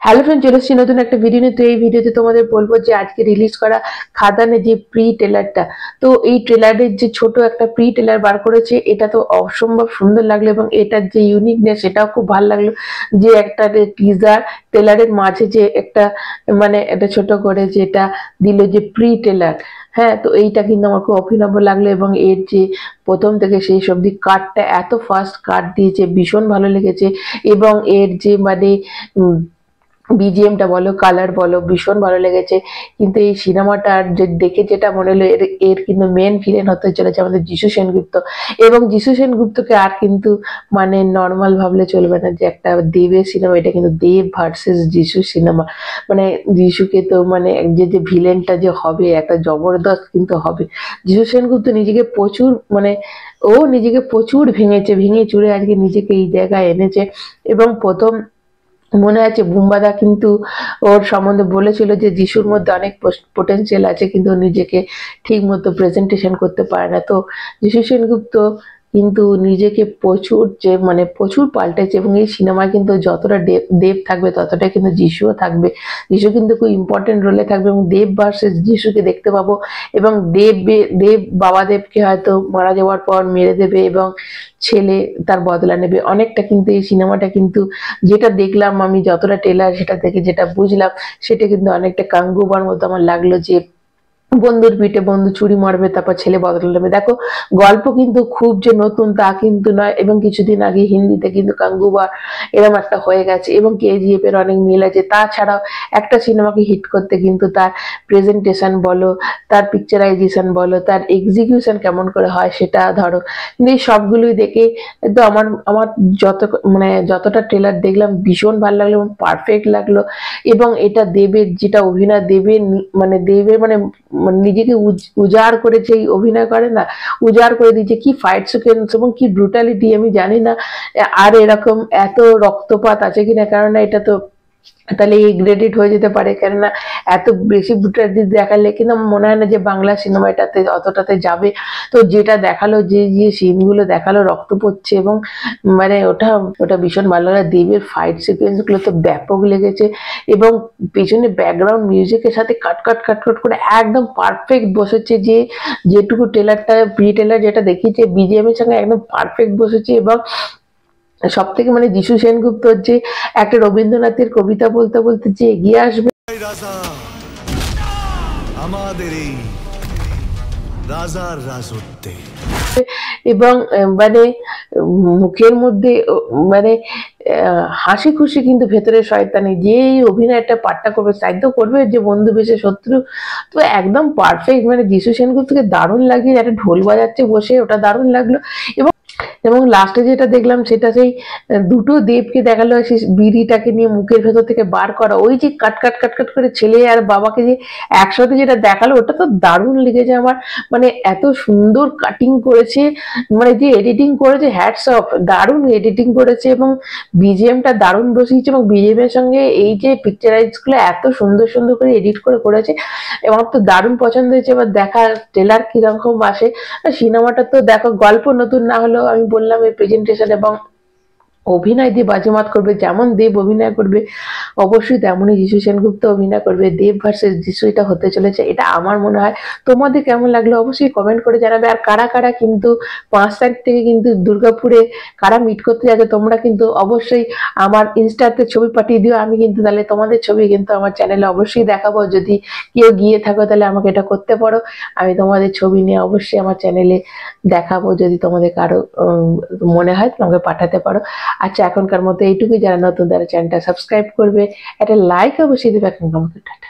Hello friend, চলে এসেছি নতুন একটা ভিডিও নিয়ে। তো এই ভিডিওতে তোমাদের বলবো যে আজকে রিলিজ করা খাদানের যে প্রি ট্রেলারটা, তো এই ট্রেলারের যে ছোট একটা প্রি ট্রেলার বার করেছে, এটা তো অসম্ভব সুন্দর লাগলো এবং এটার যে ইউনিকনেস সেটাও খুব ভালো লাগলো। যে একটা টিজার ট্রেলারের মাঝে যে একটা মানে একটা ছোট করে যেটা দিল যে প্রি ট্রেলার, হ্যাঁ, তো এইটা কিন্তু আমার খুব অভিনব লাগলো এবং এর যে প্রথম থেকে সেই অবধি কাটটা এত ফাস্ট কাট দিয়েছে, ভীষণ ভালো লেগেছে। এবং এর যে মানে বিজিএমটা বলো, কালার বলো, ভীষণ ভালো লেগেছে। কিন্তু এই সিনেমাটার যে দেখে যেটা মনে হলো, এর এর কিন্তু মেন ভিলেন হতে চলেছে আমাদের যিশু সেনগুপ্ত। এবং যিশু সেনগুপ্তকে আর কিন্তু মানে নর্মাল ভাবলে চলবে না যে একটা দেবের সিনেমা, এটা কিন্তু দেব ভার্সেস যিশু সিনেমা। মানে যিশুকে তো মানে যে ভিলেনটা যে হবে একটা জবরদস্ত কিন্তু হবে। যিশু সেনগুপ্ত নিজেকে প্রচুর মানে ও নিজেকে প্রচুর ভেঙে চুরে আজকে নিজেকে এই জায়গায় এনেছে। এবং প্রথম মনে আছে বুম্বাদা কিন্তু ওর সম্বন্ধে বলেছিল যে যিশুর মধ্যে অনেক পোটেনশিয়াল আছে, কিন্তু নিজেকে ঠিক মতো প্রেজেন্টেশন করতে পারে না। তো যিশু সেনগুপ্ত কিন্তু নিজেকে প্রচুর যে মানে প্রচুর পাল্টেছে এবং এই সিনেমায় কিন্তু যতটা দেব থাকবে ততটা কিন্তু যিশুও থাকবে। যিশু কিন্তু খুব ইম্পর্টেন্ট রোলে থাকবে এবং দেব ভার্সেস যিশুকে দেখতে পাবো। এবং দেব বাবা দেবকে হয়তো মারা যাওয়ার পর মেরে দেবে এবং ছেলে তার বদলা নেবে অনেকটা। কিন্তু এই সিনেমাটা কিন্তু যেটা দেখলাম আমি, যতটা ট্রেলার সেটা থেকে যেটা বুঝলাম, সেটা কিন্তু অনেকটা কাঙ্গুবার মতো আমার লাগলো। যে বন্ধুর পিঠে বন্ধু ছুরি মারবে, তারপর ছেলে বদলে নেবে। দেখো, গল্প কিন্তু খুব যে নতুন তা কিন্তু নয়, এবং কিছুদিন আগে হিন্দিতে কিন্তু কাঙ্গুবার এরকম একটা হয়ে গেছে এবং কেজিএফ এর অনেক মিল আছে। তাছাড়াও একটা সিনেমাকে হিট করতে কিন্তু তার প্রেজেন্টেশন বলো, তার পিকচারাইজেশন বলো, তার এক্সিকিউশন কেমন করে হয় সেটা ধরো। কিন্তু এই সবগুলোই দেখে তো আমার আমার যত মানে যতটা ট্রেলার দেখলাম ভীষণ ভালো লাগলো এবং পারফেক্ট লাগলো। এবং এটা দেবের যেটা অভিনয়, দেবের মানে নিজেকে উজাড় করে যে অভিনয় করে না, উজাড় করে দিয়েছে। কি ফাইট সিকোয়েন্স এবং কি ব্রুটালিটি, আমি জানি না আর এরকম এত রক্তপাত আছে কিনা, কারণ এটা তো তাহলে এই গ্রেডিট হয়ে যেতে পারে। কেননা এত বেশি ব্রুটালিটি দেখালে কিন্তু মনে হয় না যে বাংলা সিনেমাটাতে অতটাতে যাবে। তো যেটা দেখালো, যে যে সিনগুলো দেখালো, রক্ত পড়ছে এবং মানে ওটা ওটা ভীষণ ভালো লাগে। দেবের ফাইট সিকোয়েন্স গুলো তো ব্যাপক লেগেছে এবং পেছনে ব্যাকগ্রাউন্ড মিউজিকের সাথে কাট করে একদম পারফেক্ট বসেছে। যে যেটুকু ট্রেলারটা প্রি ট্রেলার যেটা দেখিয়েছে বিজিএম এর সঙ্গে একদম পারফেক্ট বসেছে। এবং সব থেকে মানে যিশু সেনগুপ্ত যে একটা রবীন্দ্রনাথের কবিতা বলতে বলতে যে এগিয়ে আসবে, এবং মানে মুখের মধ্যে মানে হাসি খুশি, কিন্তু ভেতরে শয়তানি। যে এই অভিনয়টা পাঠটা করবে, সাধ্য করবে যে বন্ধু বেশে শত্রু, তো একদম পারফেক্ট। মানে যিশু সেনগুপ্তকে দারুণ লাগিয়ে একটা ঢোল বাজাচ্ছে বসে, ওটা দারুণ লাগলো। এবং লাস্টে যেটা দেখলাম সেটা সেই দুটো দেবকে দেখালো, সেই বিড়িটাকে নিয়ে মুখের ভেতর থেকে বার করা, ওই যে কাট করে ছেলে আর বাবাকে যে একসাথে যেটা দেখালো, ওটা তো দারুণ লেগেছে আমার। মানে এত সুন্দর কাটিং করেছে, মানে যে এডিটিং করেছে, হ্যাটস অফ, দারুণ এডিটিং করেছে। এবং বিজিএমটা দারুণ বসিয়েছে এবং বিজিএম এর সঙ্গে এই যে পিকচারাইজ গুলো এত সুন্দর করে এডিট করেছে এবং তো দারুণ পছন্দ হয়েছে। এবার দেখা ট্রেলার কিরকম আসে। সিনেমাটা তো দেখো, গল্প নতুন না হলেও আমি বললাম এই প্রেজেন্টেশন এবং অভিনয় দিয়ে বাজিমাত করবে। যেমন দেব অভিনয় করবে অবশ্যই তেমনই যিশু সেনগুপ্ত অভিনয় করবে। দেব ভার্সেস যিশু এটা হতে চলেছে, এটা আমার মনে হয়। তোমাদের কেমন লাগলো অবশ্যই কমেন্ট করে জানাবে। আর কারা কারা কিন্তু 5 তারিখ থেকে কিন্তু দুর্গাপুরে কারা মিট করতে যাচ্ছে, তোমরা কিন্তু অবশ্যই আমার ইনস্টাতে ছবি পাঠিয়ে দিও। আমি কিন্তু তাহলে তোমাদের ছবি কিন্তু আমার চ্যানেলে অবশ্যই দেখাবো। যদি কেউ গিয়ে থাকো তাহলে আমাকে এটা করতে পারো, আমি তোমাদের ছবি নিয়ে অবশ্যই আমার চ্যানেলে দেখাবো। যদি তোমাদের কারো মনে হয় তোমাকে পাঠাতে পারো। আচ্ছা, এখনকার মতো এইটুকুই। যারা নতুন তারা চ্যানেলটা সাবস্ক্রাইব করবে, একটা লাইক অবশ্যই দেবে। এখন টাটা।